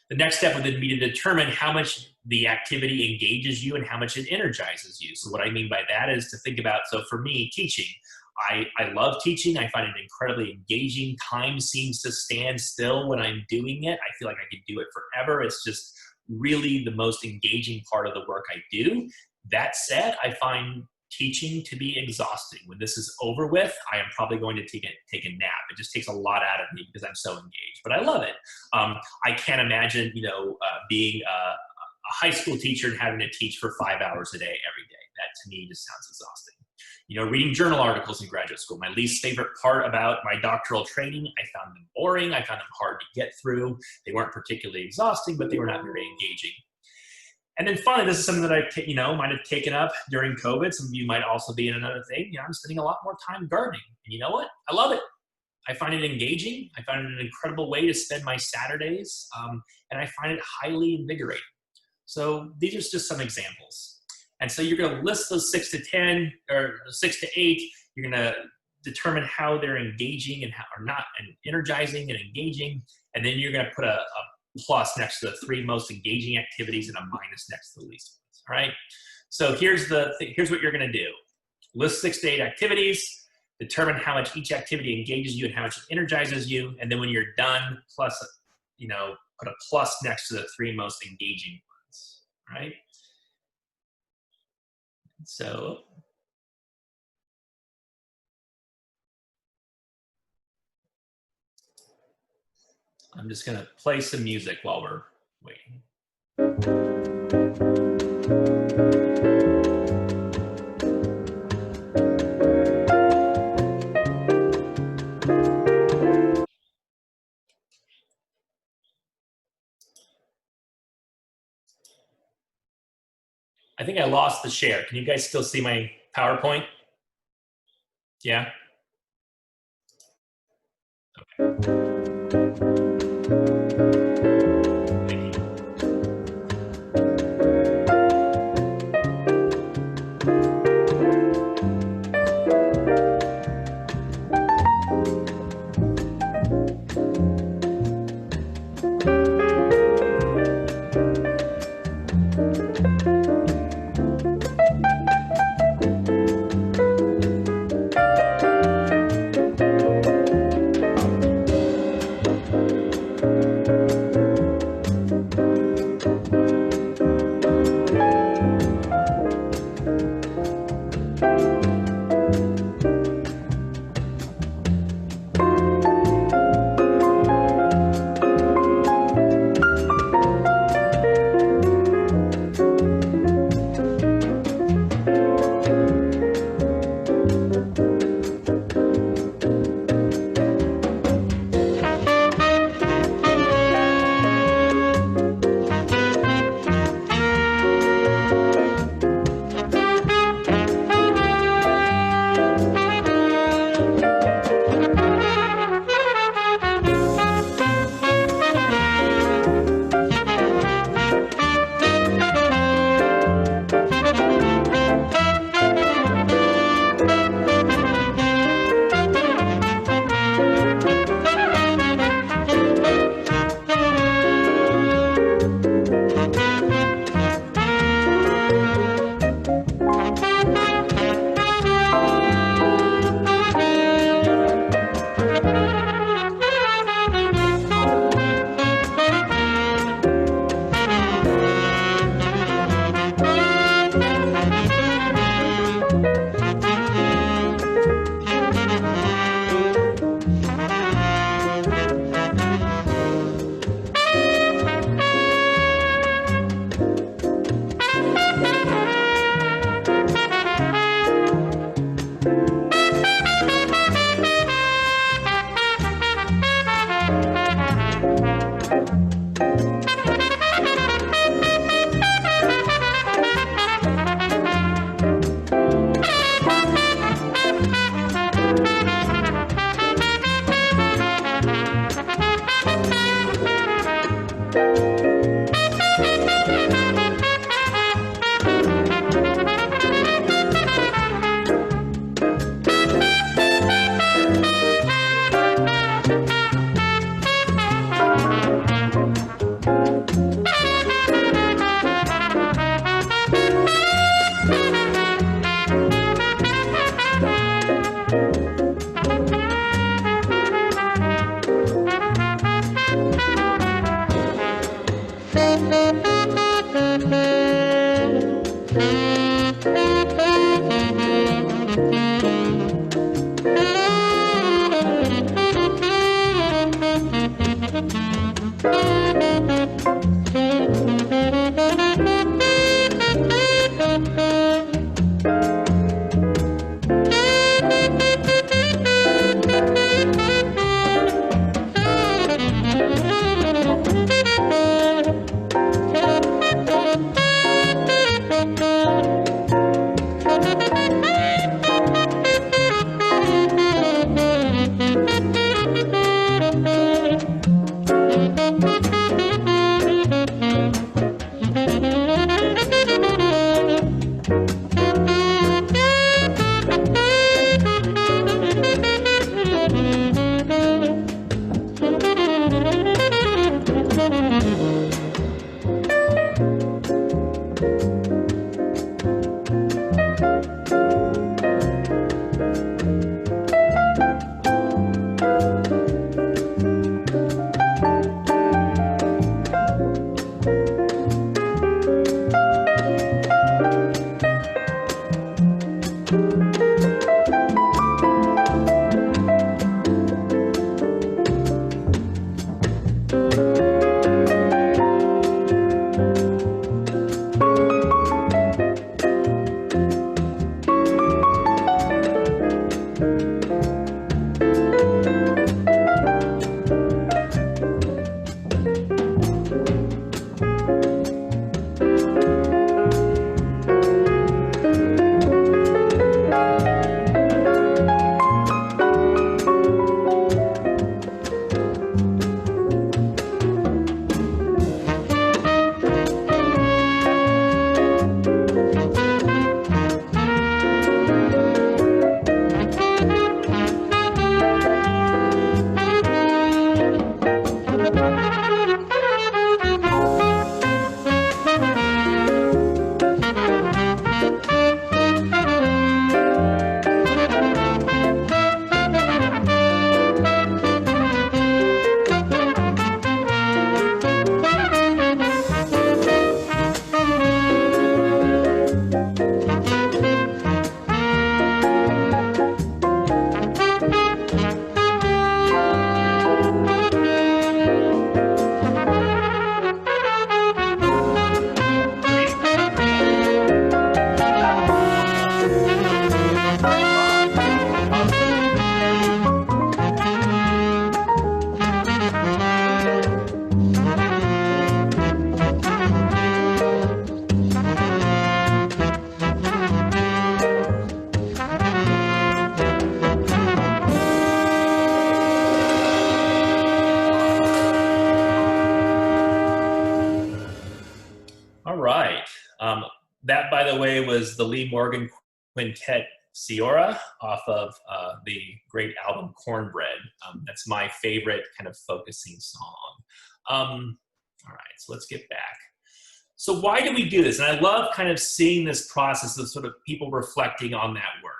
the next step would then be to determine how much the activity engages you and how much it energizes you. So what I mean by that is to think about, so for me, teaching. I love teaching. I find it incredibly engaging. Time seems to stand still when I'm doing it. I feel like I could do it forever. It's just really the most engaging part of the work I do. That said, I find teaching to be exhausting. When this is over with, I am probably going to take a nap. It just takes a lot out of me because I'm so engaged, but I love it. I can't imagine, being a high school teacher and having to teach for 5 hours a day every day. That to me just sounds exhausting. Reading journal articles in graduate school. My least favorite part about my doctoral training, I found them boring. I found them hard to get through. They weren't particularly exhausting, but they were not very engaging. And then finally, this is something that I, might have taken up during COVID. Some of you might also be in another thing. I'm spending a lot more time gardening. And you know what? I love it. I find it engaging. I find it an incredible way to spend my Saturdays. And I find it highly invigorating. So these are just some examples. And so you're going to list those 6 to 10 or 6 to 8. You're going to determine how they're engaging and how are not and energizing and engaging. And then you're going to put a plus next to the 3 most engaging activities and a minus next to the least ones. All right. So here's what you're going to do. List 6 to 8 activities. Determine how much each activity engages you and how much it energizes you. And then when you're done, put a plus next to the 3 most engaging ones. All right. So I'm just going to play some music while we're waiting. I think I lost the share. Can you guys still see my PowerPoint? Yeah? Okay. That, by the way, was the Lee Morgan Quintet Ciora off of the great album Cornbread. That's my favorite kind of focusing song. All right, so let's get back. So why do we do this? And I love kind of seeing this process of sort of people reflecting on that work.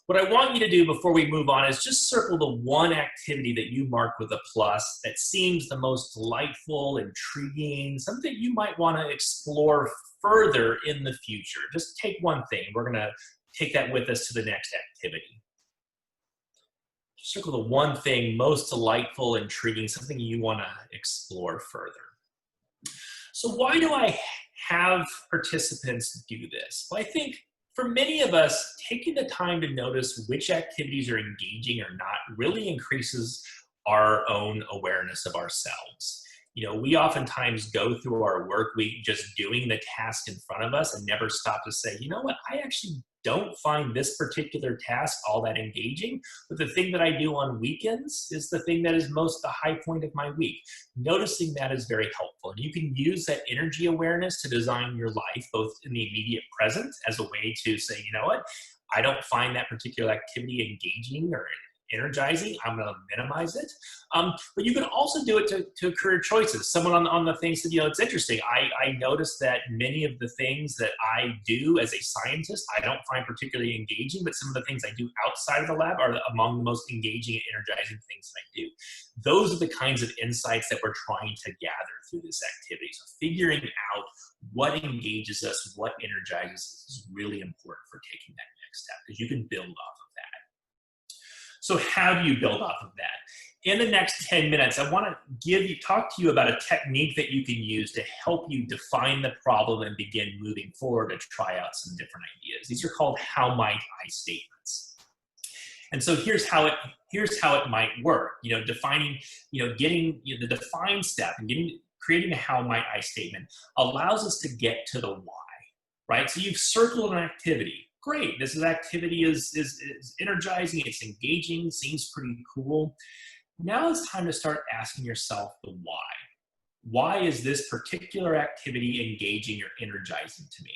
What I want you to do before we move on is just circle the one activity that you mark with a plus that seems the most delightful, intriguing, something you might want to explore further in the future. Just take one thing. We're going to take that with us to the next activity. Just circle the one thing most delightful, intriguing, something you want to explore further. So why do I have participants do this? Well, I think for many of us, taking the time to notice which activities are engaging or not really increases our own awareness of ourselves. You know, we oftentimes go through our work week just doing the task in front of us and never stop to say, you know what, I actually don't find this particular task all that engaging, but the thing that I do on weekends is the thing that is most the high point of my week. Noticing that is very helpful. And you can use that energy awareness to design your life, both in the immediate present as a way to say, you know what, I don't find that particular activity engaging or energizing, I'm going to minimize it. But you can also do it to career choices. Someone on the things that, it's interesting. I noticed that many of the things that I do as a scientist, I don't find particularly engaging, but some of the things I do outside of the lab are among the most engaging and energizing things that I do. Those are the kinds of insights that we're trying to gather through this activity. So figuring out what engages us, what energizes us is really important for taking that next step, because you can build off of that. So how do you build off of that? In the next 10 minutes, I want to talk to you about a technique that you can use to help you define the problem and begin moving forward to try out some different ideas. These are called how might I statements. And so here's how it might work. Defining, getting the define step and creating a how might I statement allows us to get to the why, right? So you've circled an activity. Great, this activity is energizing, it's engaging, seems pretty cool. Now it's time to start asking yourself the why. Why is this particular activity engaging or energizing to me?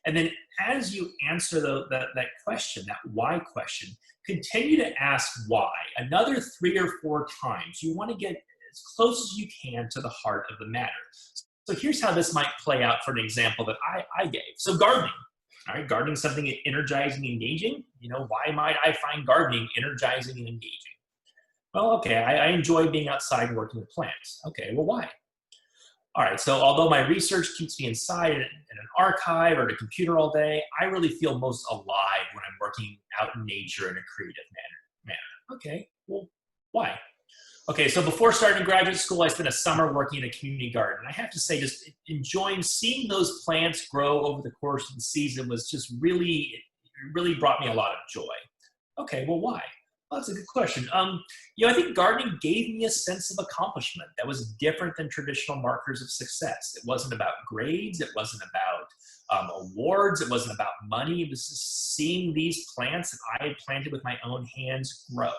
And then as you answer that question, that why question, continue to ask why. Another 3 or 4 times. You want to get as close as you can to the heart of the matter. So here's how this might play out for an example that I gave. So gardening. All right, gardening is something energizing, engaging. Why might I find gardening energizing and engaging? Well, okay, I enjoy being outside and working with plants. Okay, well, why? All right, so although my research keeps me inside in an archive or at a computer all day, I really feel most alive when I'm working out in nature in a creative manner. Okay, well, why? Okay, so before starting graduate school, I spent a summer working in a community garden. I have to say, just enjoying seeing those plants grow over the course of the season was just really brought me a lot of joy. Okay, well, why? Well, that's a good question. I think gardening gave me a sense of accomplishment that was different than traditional markers of success. It wasn't about grades. It wasn't about awards. It wasn't about money. It was just seeing these plants that I had planted with my own hands grow.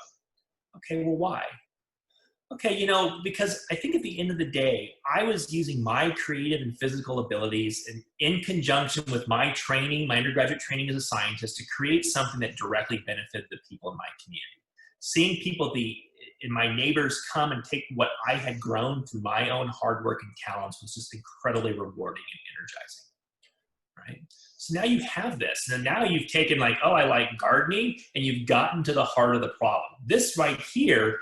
Okay, well, why? Okay, because I think at the end of the day, I was using my creative and physical abilities in conjunction with my training, my undergraduate training as a scientist, to create something that directly benefited the people in my community. Seeing people, in my neighbors, come and take what I had grown through my own hard work and talents was just incredibly rewarding and energizing, right? So now you have this, and now you've taken I like gardening, and you've gotten to the heart of the problem. This right here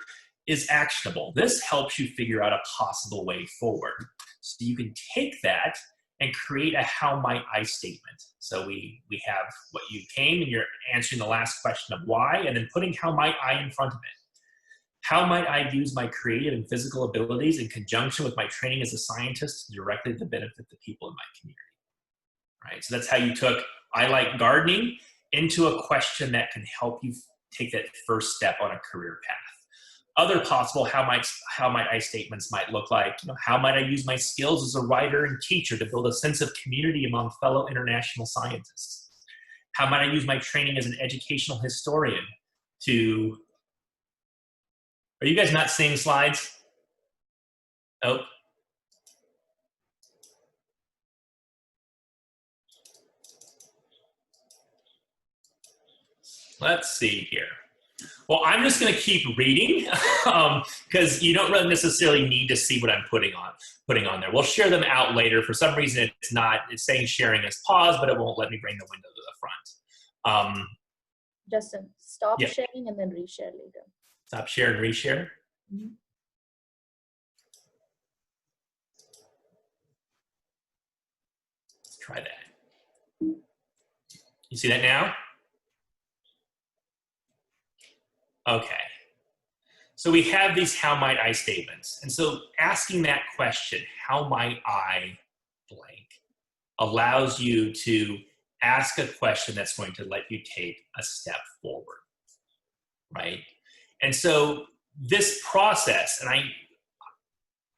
is actionable. This helps you figure out a possible way forward. So you can take that and create a how might I statement. So we have what you came and you're answering the last question of why, and then putting how might I in front of it. How might I use my creative and physical abilities in conjunction with my training as a scientist directly to benefit the people in my community? Right? So that's how you took I like gardening into a question that can help you take that first step on a career path. Other possible how might I statements might look like, how might I use my skills as a writer and teacher to build a sense of community among fellow international scientists? How might I use my training as an educational historian to... Are you guys not seeing slides? Oh. Let's see here. Well, I'm just going to keep reading because you don't really necessarily need to see what I'm putting on there. We'll share them out later. For some reason, it's saying sharing is paused, but it won't let me bring the window to the front. Justin, stop sharing and then reshare later. Stop share and reshare? Mm-hmm. Let's try that. You see that now? Okay, so we have these how might I statements. And so asking that question, how might I blank, allows you to ask a question that's going to let you take a step forward, right? And so this process, and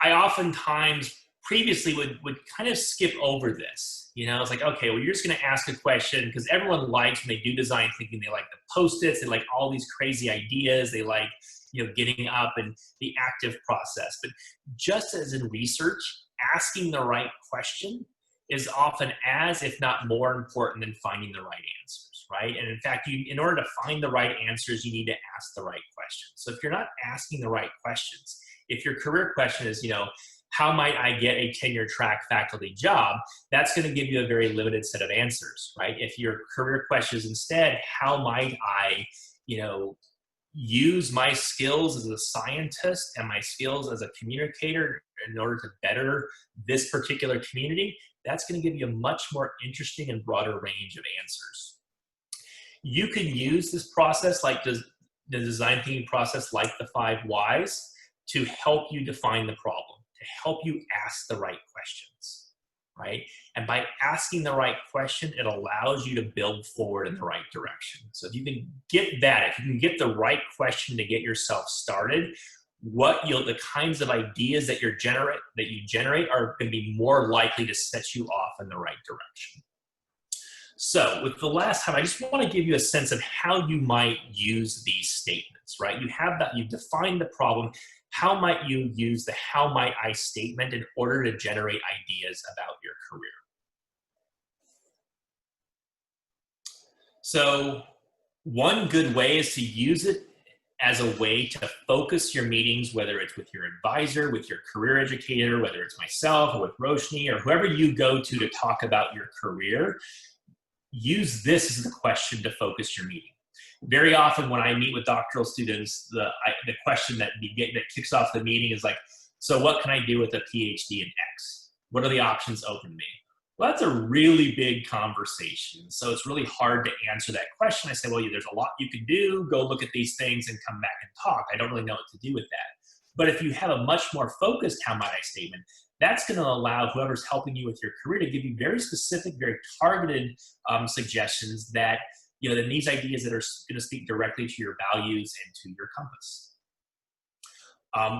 I oftentimes previously would kind of skip over this. It's like, okay, well, you're just going to ask a question because everyone likes when they do design thinking, they like the Post-its, they like all these crazy ideas, they like, getting up and the active process. But just as in research, asking the right question is often as, if not more important than finding the right answers, right? And in fact, in order to find the right answers, you need to ask the right questions. So if you're not asking the right questions, if your career question is, how might I get a tenure track faculty job? That's going to give you a very limited set of answers, right? If your career question is instead, how might I, use my skills as a scientist and my skills as a communicator in order to better this particular community, that's going to give you a much more interesting and broader range of answers. You can use this process, like the design thinking process, like the 5 whys, to help you define the problem, to help you ask the right questions, right? And by asking the right question, it allows you to build forward in the right direction. So if you can get that, if you can get the right question to get yourself started, the kinds of ideas that you generate are going to be more likely to set you off in the right direction. So with the last time, I just want to give you a sense of how you might use these statements, right? You have that, you've defined the problem. How might you use the how might I statement in order to generate ideas about your career? So one good way is to use it as a way to focus your meetings, whether it's with your advisor, with your career educator, whether it's myself or with Roshni or whoever you go to talk about your career. Use this as the question to focus your meeting. Very often when I meet with doctoral students, the question that kicks off the meeting is like, so what can I do with a PhD in X? What are the options open to me? Well, that's a really big conversation. So it's really hard to answer that question. I say, well, there's a lot you can do. Go look at these things and come back and talk. I don't really know what to do with that. But if you have a much more focused how might I statement, that's going to allow whoever's helping you with your career to give you very specific, very targeted suggestions that, that these ideas that are going to speak directly to your values and to your compass.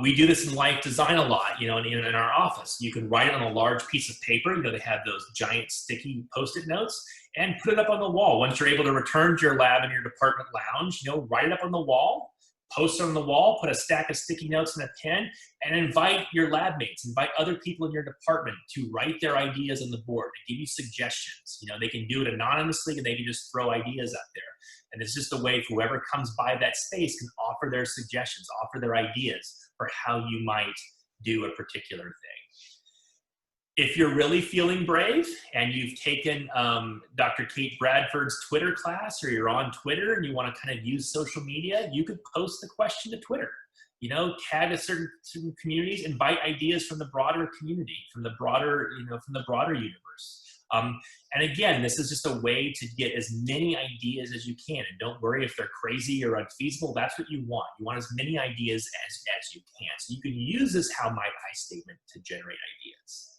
We do this in life design a lot, in our office. You can write it on a large piece of paper. They have those giant sticky Post-it notes and put it up on the wall. Once you're able to return to your lab in your department lounge, write it up on the wall, post it on the wall, put a stack of sticky notes and a pen, and invite your lab mates, invite other people in your department to write their ideas on the board and give you suggestions. They can do it anonymously and they can just throw ideas up there. And it's just a way for whoever comes by that space can offer their suggestions, offer their ideas for how you might do a particular thing. If you're really feeling brave and you've taken Dr. Kate Bradford's Twitter class, or you're on Twitter and you want to kind of use social media, you could post the question to Twitter. Tag a certain communities, invite ideas from the broader community, from the broader universe. And again, this is just a way to get as many ideas as you can. And don't worry if they're crazy or unfeasible. That's what you want. You want as many ideas as you can. So you can use this how might I statement to generate ideas.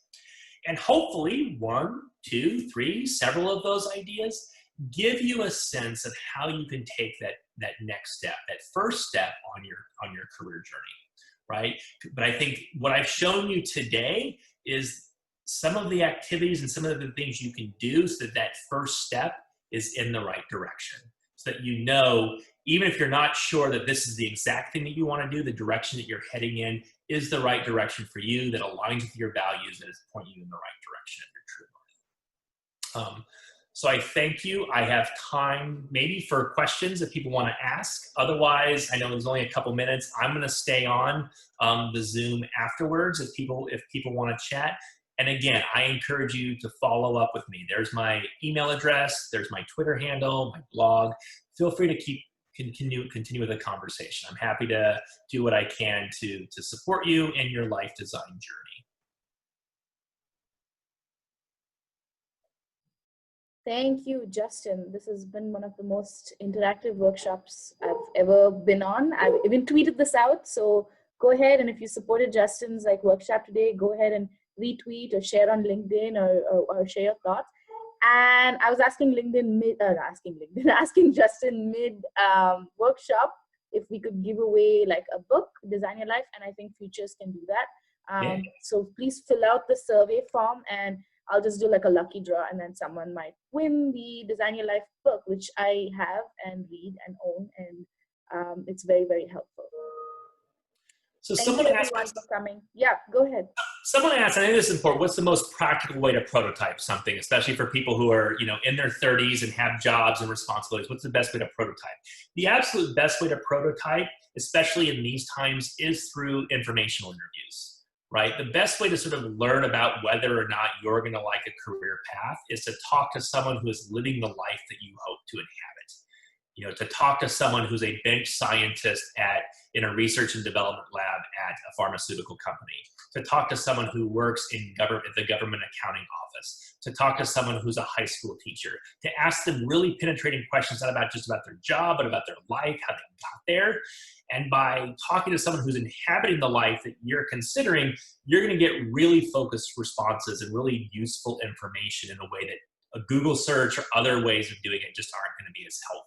And hopefully 1, 2, 3, several of those ideas give you a sense of how you can take that next step, that first step on your career journey, right? But I think what I've shown you today is some of the activities and some of the things you can do so that first step is in the right direction. So that even if you're not sure that this is the exact thing that you want to do, the direction that you're heading in is the right direction for you, that aligns with your values, that is pointing you in the right direction of your true north. So I thank you. I have time maybe for questions if people want to ask. Otherwise, I know there's only a couple minutes. I'm going to stay on the Zoom afterwards if people want to chat. And again, I encourage you to follow up with me. There's my email address. There's my Twitter handle, my blog. Feel free to continue with the conversation. I'm happy to do what I can to support you in your life design journey. Thank you, Justin. This has been one of the most interactive workshops I've ever been on. I've even tweeted this out, so go ahead, and if you supported Justin's workshop today, go ahead and retweet or share on LinkedIn or share your thoughts. And I was asking asking Justin mid workshop if we could give away a book, Design Your Life, and I think Futures can do that. So please fill out the survey form, and I'll just do a lucky draw, and then someone might win the Design Your Life book, which I have and read and own, and it's very, very helpful. So Thank someone you asked, everyone for coming. Yeah, go ahead. someone asked, and I think this is important, what's the most practical way to prototype something, especially for people who are, you know, in their 30s and have jobs and responsibilities? What's the best way to prototype? The absolute best way to prototype, especially in these times, is through informational interviews, right? The best way to sort of learn about whether or not you're going to like a career path is to talk to someone who is living the life that you hope to inhabit. You know, to talk to someone who's a bench scientist in a research and development lab at a pharmaceutical company, to talk to someone who works in the government accounting office, to talk to someone who's a high school teacher, to ask them really penetrating questions, not about just about their job, but about their life, how they got there. And by talking to someone who's inhabiting the life that you're considering, you're going to get really focused responses and really useful information in a way that a Google search or other ways of doing it just aren't going to be as helpful.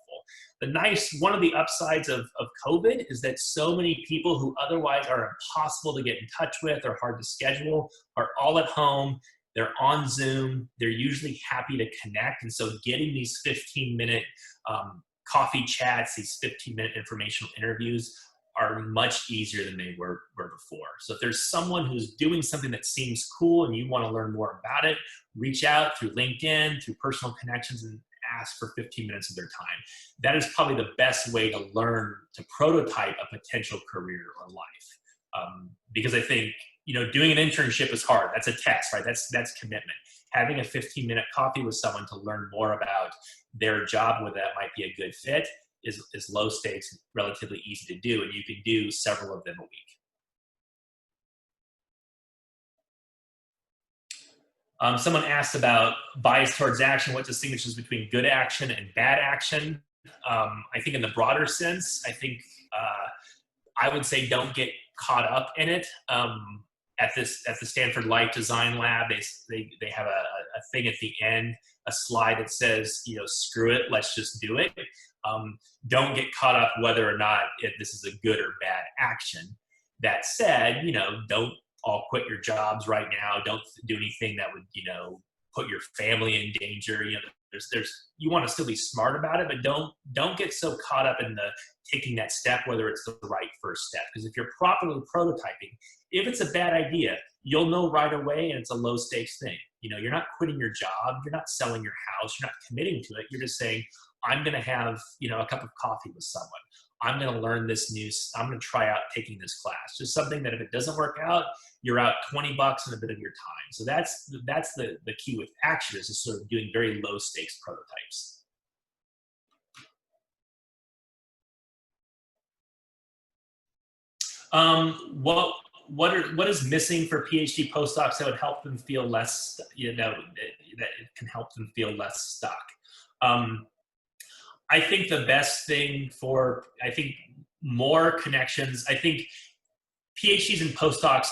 One of the upsides of COVID is that so many people who otherwise are impossible to get in touch with or hard to schedule are all at home. They're on Zoom. They're usually happy to connect. And so getting these 15-minute coffee chats, these 15-minute informational interviews are much easier than they were before. So if there's someone who's doing something that seems cool and you want to learn more about it, reach out through LinkedIn, through personal connections, and ask for 15 minutes of their time. That is probably the best way to learn to prototype a potential career or life. Because I think, you know, doing an internship is hard. That's a test, right? That's commitment. Having a 15-minute coffee with someone to learn more about their job, whether that might be a good fit, is low stakes, relatively easy to do, and you can do several of them a week. Someone asked about bias towards action, what distinguishes between good action and bad action. I think in the broader sense, I would say don't get caught up in it. At the Stanford Life Design Lab, they have a thing at the end, a slide that says, you know, screw it, let's just do it. Don't get caught up whether or not this is a good or bad action. That said, you know, don't all quit your jobs right now. Don't do anything that would, you know, put your family in danger. You know, you want to still be smart about it, but don't get so caught up in taking that step, whether it's the right first step. Because if you're properly prototyping, if it's a bad idea, you'll know right away, and it's a low stakes thing. You know, you're not quitting your job, you're not selling your house, you're not committing to it. You're just saying, I'm going to have, you know, a cup of coffee with someone. I'm going to learn I'm going to try out taking this class. Just something that if it doesn't work out, you're out $20 and a bit of your time. So that's the key with action, is just sort of doing very low stakes prototypes. What is missing for PhD postdocs that would help them feel less, you know, that it can help them feel less stuck? I think the best thing more connections. I think PhDs and postdocs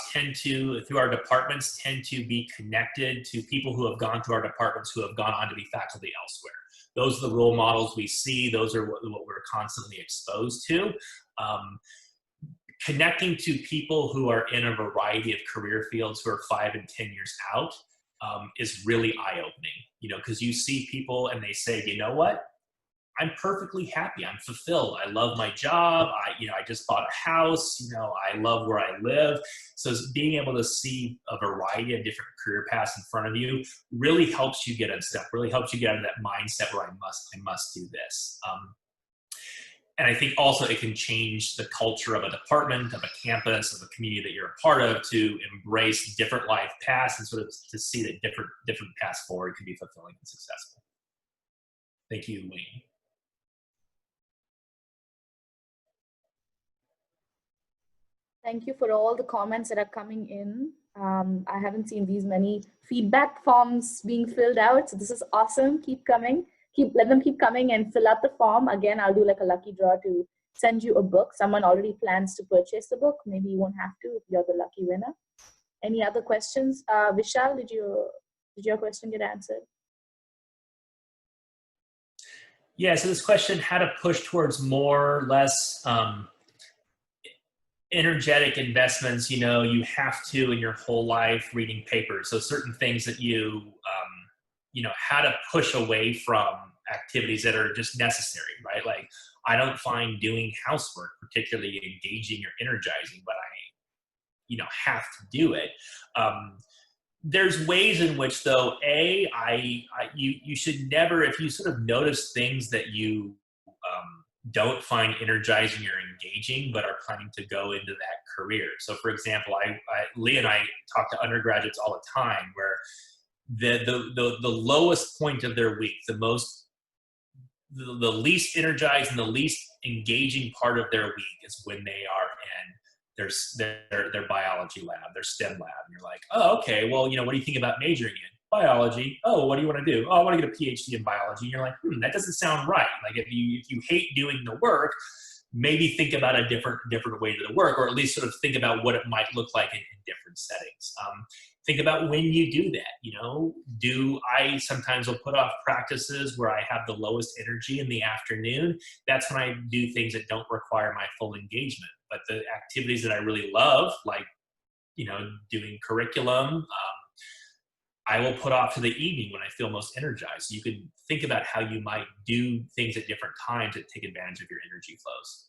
through our departments, tend to be connected to people who have gone through our departments, who have gone on to be faculty elsewhere. Those are the role models we see. Those are what we're constantly exposed to. Connecting to people who are in a variety of career fields who are 5 and 10 years out is really eye-opening. You know, because you see people and they say, you know what? I'm perfectly happy. I'm fulfilled. I love my job. I just bought a house. You know, I love where I live. So being able to see a variety of different career paths in front of you really helps you get unstuck. Really helps you get out of that mindset where I must do this. And I think also it can change the culture of a department, of a campus, of a community that you're a part of, to embrace different life paths and sort of to see that different paths forward can be fulfilling and successful. Thank you, Wayne. Thank you for all the comments that are coming in. I haven't seen these many feedback forms being filled out, so this is awesome. Keep coming. Let them keep coming and fill out the form. Again, I'll do like a lucky draw to send you a book. Someone already plans to purchase the book. Maybe you won't have to if you're the lucky winner. Any other questions? Vishal, did your question get answered? Yeah, so this question, how to push towards more or less energetic investments. You know, you have to in your whole life reading papers. So certain things that you know, how to push away from activities that are just necessary, right? Like, I don't find doing housework particularly engaging or energizing, but have to do it. There's ways in which, though, you should never, if you sort of notice things that you don't find energizing or engaging, but are planning to go into that career. So, for example, Lee and I talk to undergraduates all the time where the lowest point of their week, the least energized and the least engaging part of their week is when they are in their biology lab, their STEM lab. And you're like, oh, okay, well, what do you think about majoring in? Biology. Oh, what do you want to do? Oh, I want to get a PhD in biology. And you're like, that doesn't sound right. Like if you hate doing the work, maybe think about a different way to the work, or at least sort of think about what it might look like in different settings. Think about when you do that. I sometimes will put off practices where I have the lowest energy in the afternoon. That's when I do things that don't require my full engagement. But the activities that I really love, like, doing curriculum, I will put off to the evening when I feel most energized. So you can think about how you might do things at different times that take advantage of your energy flows.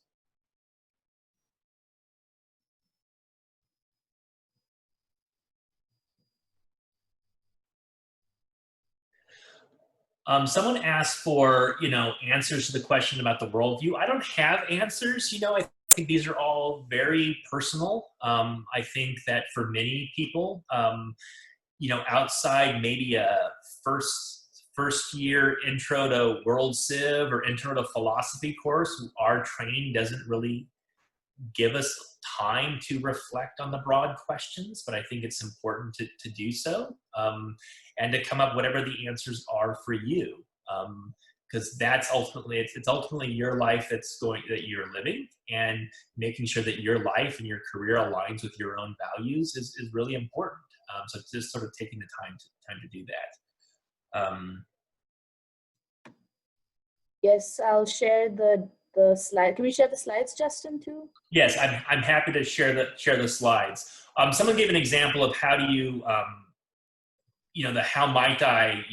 Someone asked for, answers to the question about the worldview. I don't have answers. I think these are all very personal. I think that for many people, outside maybe a first year intro to world civ or intro to philosophy course, our training doesn't really give us time to reflect on the broad questions, but I think it's important to do so, and to come up whatever the answers are for you, because that's ultimately it's ultimately your life that you're living, and making sure that your life and your career aligns with your own values is really important. So just sort of taking the time to do that. Yes, I'll share the slide. Can we share the slides, Justin, too? Yes, I'm happy to share the slides. Someone gave an example of how do you, the how might I,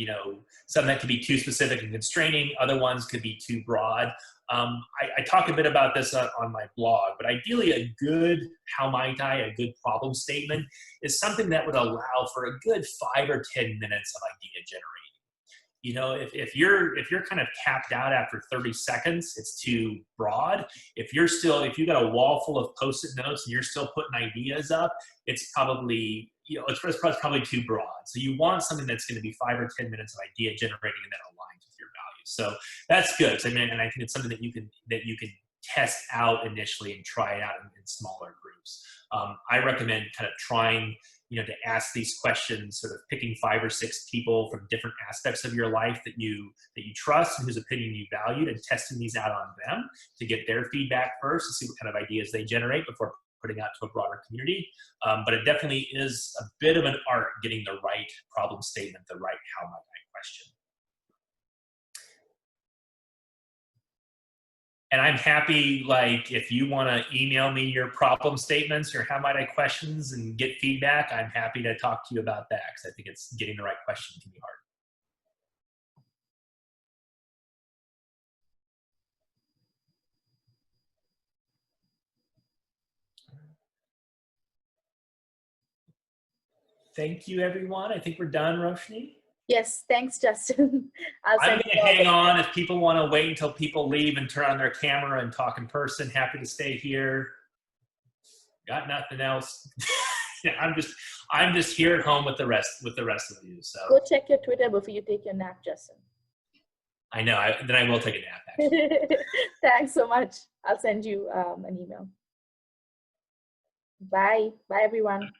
some that could be too specific and constraining, other ones could be too broad. I talk a bit about this on my blog, but ideally a good how might I, a good problem statement is something that would allow for a good 5 or 10 minutes of idea generating. If you're kind of capped out after 30 seconds, it's too broad. If you got a wall full of Post-it notes and you're still putting ideas up, it's probably, it's probably too broad. So you want something that's going to be 5 or 10 minutes of idea generating and that aligns with your values. So that's good. So, and I think it's something that you can test out initially and try it out in smaller groups. I recommend kind of trying, to ask these questions, sort of picking 5 or 6 people from different aspects of your life that you trust and whose opinion you valued, and testing these out on them to get their feedback first to see what kind of ideas they generate before putting out to a broader community. But it definitely is a bit of an art getting the right problem statement, the right how might I question. And I'm happy, if you want to email me your problem statements or how might I questions and get feedback, I'm happy to talk to you about that, because I think it's getting the right question can be hard. Thank you, everyone. I think we're done, Roshni. Yes, thanks, Justin. I'm going to hang on. If people want to wait until people leave and turn on their camera and talk in person, happy to stay here. Got nothing else. I'm just here at home with the rest of you. So go check your Twitter before you take your nap, Justin. I know. Then I will take a nap, actually. Thanks so much. I'll send you an email. Bye. Bye, everyone.